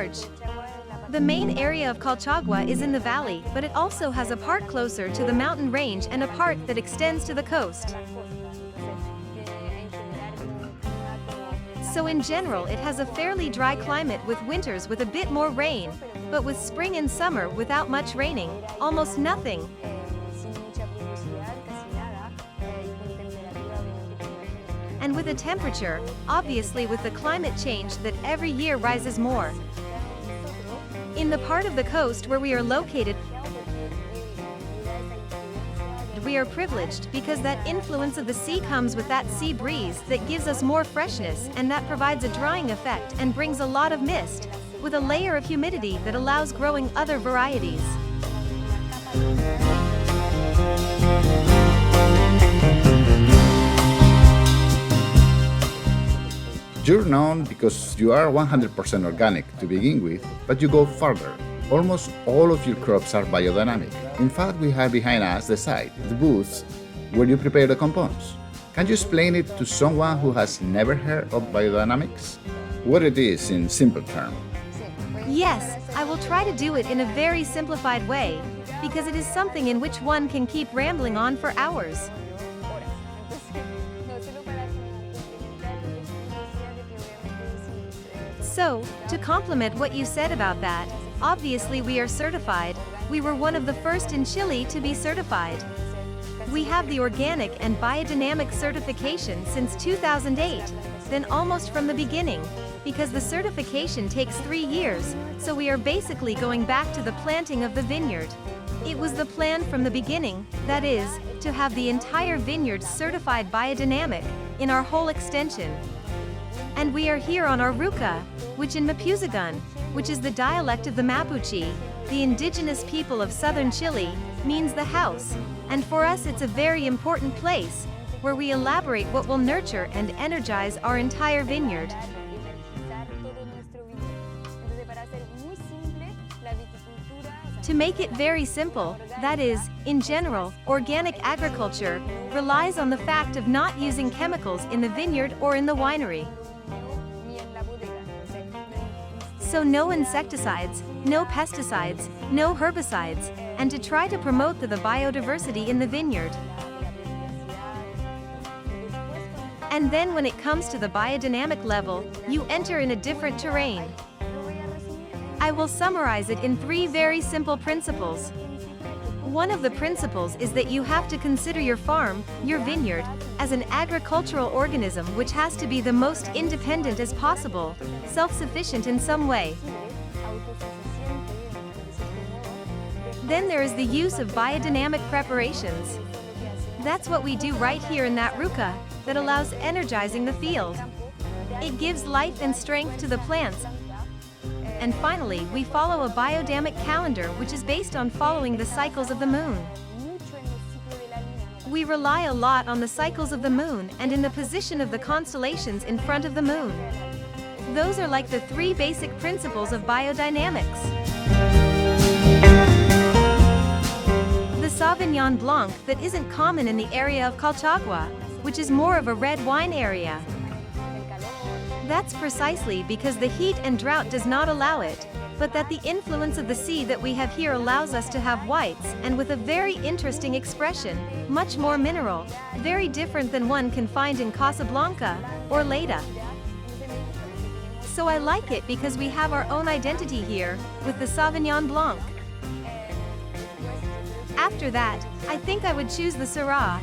large. The main area of Colchagua is in the valley, but it also has a part closer to the mountain range and a part that extends to the coast. So in general it has a fairly dry climate with winters with a bit more rain, but with spring and summer without much raining, almost nothing. And with a temperature, obviously with the climate change that every year rises more. In the part of the coast where we are located, we are privileged because that influence of the sea comes with that sea breeze that gives us more freshness and that provides a drying effect and brings a lot of mist, with a layer of humidity that allows growing other varieties. You're known because you are 100% organic to begin with, but you go further. Almost all of your crops are biodynamic. In fact, we have behind us the site, the booths, where you prepare the compounds. Can you explain it to someone who has never heard of biodynamics? What it is in simple terms? Yes, I will try to do it in a very simplified way, because it is something in which one can keep rambling on for hours. So, to complement what you said about that, obviously we are certified. We were one of the first in Chile to be certified. We have the organic and biodynamic certification since 2008, then almost from the beginning, because the certification takes 3 years, so we are basically going back to the planting of the vineyard. It was the plan from the beginning, that is, to have the entire vineyard certified biodynamic, in our whole extension. And we are here on our Ruca, which in Mapuzagun, which is the dialect of the Mapuche, the indigenous people of southern Chile, means the house, and for us it's a very important place, where we elaborate what will nurture and energize our entire vineyard. To make it very simple, that is, in general, organic agriculture relies on the fact of not using chemicals in the vineyard or in the winery. So no insecticides, no pesticides, no herbicides, and to try to promote the biodiversity in the vineyard. And then when it comes to the biodynamic level, you enter in a different terrain. I will summarize it in 3 very simple principles. One of the principles is that you have to consider your farm, your vineyard, as an agricultural organism which has to be the most independent as possible, self-sufficient in some way. Then there is the use of biodynamic preparations. That's what we do right here in that Ruca, that allows energizing the field. It gives life and strength to the plants. And finally, we follow a biodynamic calendar which is based on following the cycles of the moon. We rely a lot on the cycles of the moon and in the position of the constellations in front of the moon. Those are like the 3 basic principles of biodynamics. The Sauvignon Blanc that isn't common in the area of Colchagua, which is more of a red wine area. That's precisely because the heat and drought does not allow it, but that the influence of the sea that we have here allows us to have whites and with a very interesting expression, much more mineral, very different than one can find in Casablanca or Lleida. So I like it because we have our own identity here, with the Sauvignon Blanc. After that, I think I would choose the Syrah.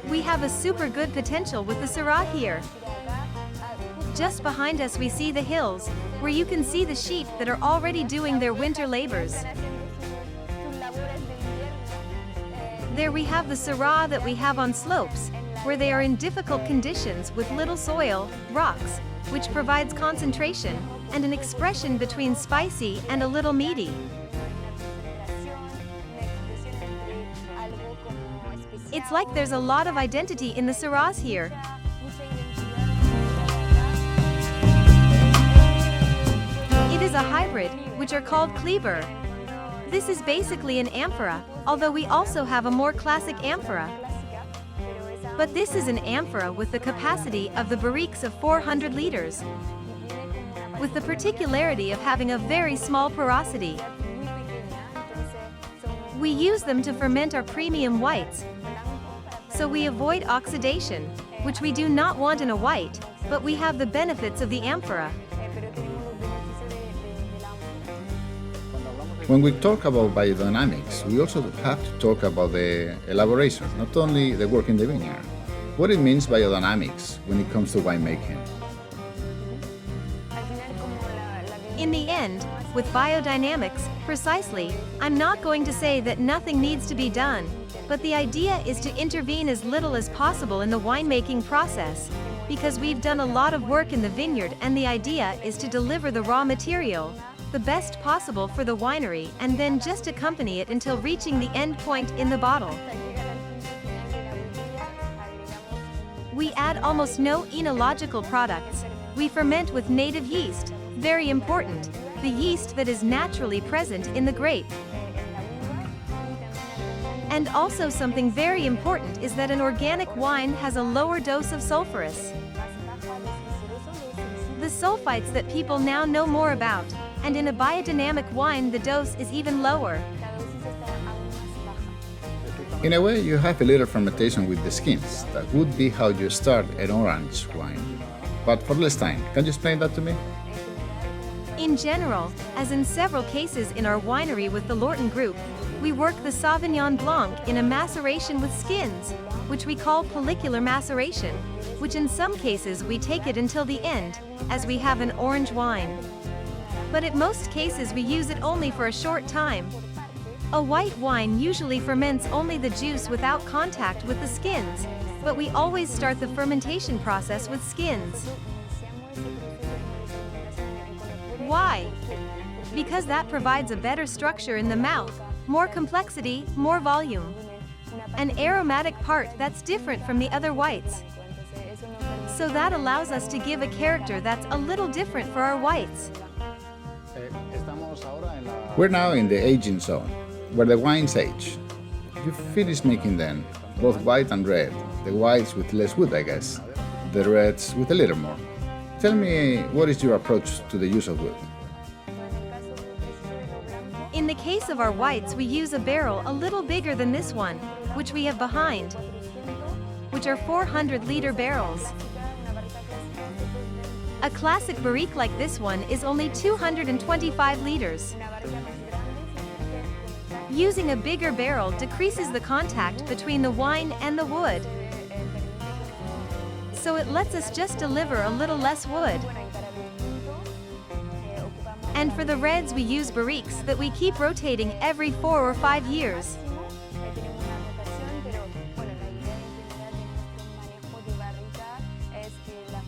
We have a super good potential with the Syrah here. Just behind us we see the hills, where you can see the sheep that are already doing their winter labors. There we have the Syrah that we have on slopes, where they are in difficult conditions with little soil, rocks, which provides concentration, and an expression between spicy and a little meaty. It's like there's a lot of identity in the Syrahs here. It is a hybrid, which are called Kleber. This is basically an amphora, although we also have a more classic amphora. But this is an amphora with the capacity of the barriques of 400 liters. with the particularity of having a very small porosity. We use them to ferment our premium whites, so we avoid oxidation, which we do not want in a white, but we have the benefits of the amphora. When we talk about biodynamics, we also have to talk about the elaboration, not only the work in the vineyard. What it means biodynamics when it comes to winemaking. In the end, with biodynamics, precisely, I'm not going to say that nothing needs to be done, but the idea is to intervene as little as possible in the winemaking process, because we've done a lot of work in the vineyard and the idea is to deliver the raw material, the best possible for the winery, and then just accompany it until reaching the end point in the bottle. We add almost no enological products. We ferment with native yeast, very important, the yeast that is naturally present in the grape. And also something very important is that an organic wine has a lower dose of sulfurous. The sulfites that people now know more about, and in a biodynamic wine the dose is even lower. In a way, you have a little fermentation with the skins. That would be how you start an orange wine. But for less time, can you explain that to me? In general, as in several cases in our winery with the Lurton Group, we work the Sauvignon Blanc in a maceration with skins, which we call pellicular maceration, which in some cases we take it until the end, as we have an orange wine. But in most cases we use it only for a short time. A white wine usually ferments only the juice without contact with the skins, but we always start the fermentation process with skins. Why? Because that provides a better structure in the mouth, more complexity, more volume. An aromatic part that's different from the other whites. So that allows us to give a character that's a little different for our whites. We're now in the aging zone, where the wines age. You finish making them, both white and red, the whites with less wood, I guess, the reds with a little more. Tell me, what is your approach to the use of wood? In the case of our whites, we use a barrel a little bigger than this one, which we have behind, which are 400-liter barrels. A classic barrique like this one is only 225 liters. Using a bigger barrel decreases the contact between the wine and the wood. So it lets us just deliver a little less wood. And for the reds we use barriques that we keep rotating every 4 or 5 years.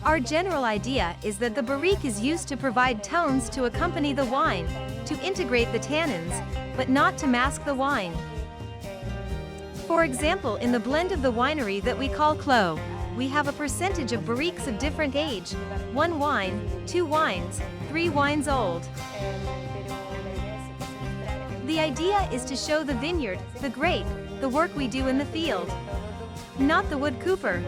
Our general idea is that the barrique is used to provide tones to accompany the wine, to integrate the tannins, but not to mask the wine. For example, in the blend of the winery that we call Clos, we have a percentage of barriques of different age, 1 wine, 2 wines, 3 wines old. The idea is to show the vineyard, the grape, the work we do in the field, not the wood cooper.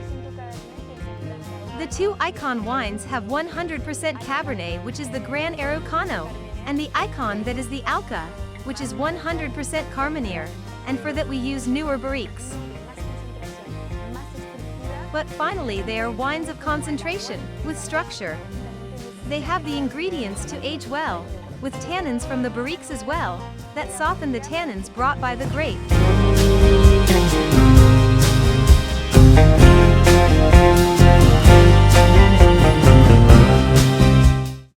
The 2 icon wines have 100% Cabernet, which is the Gran Araucano, and the icon that is the Alca, which is 100% Carmenere, and for that we use newer barriques. But finally they are wines of concentration, with structure. They have the ingredients to age well, with tannins from the barriques as well, that soften the tannins brought by the grape.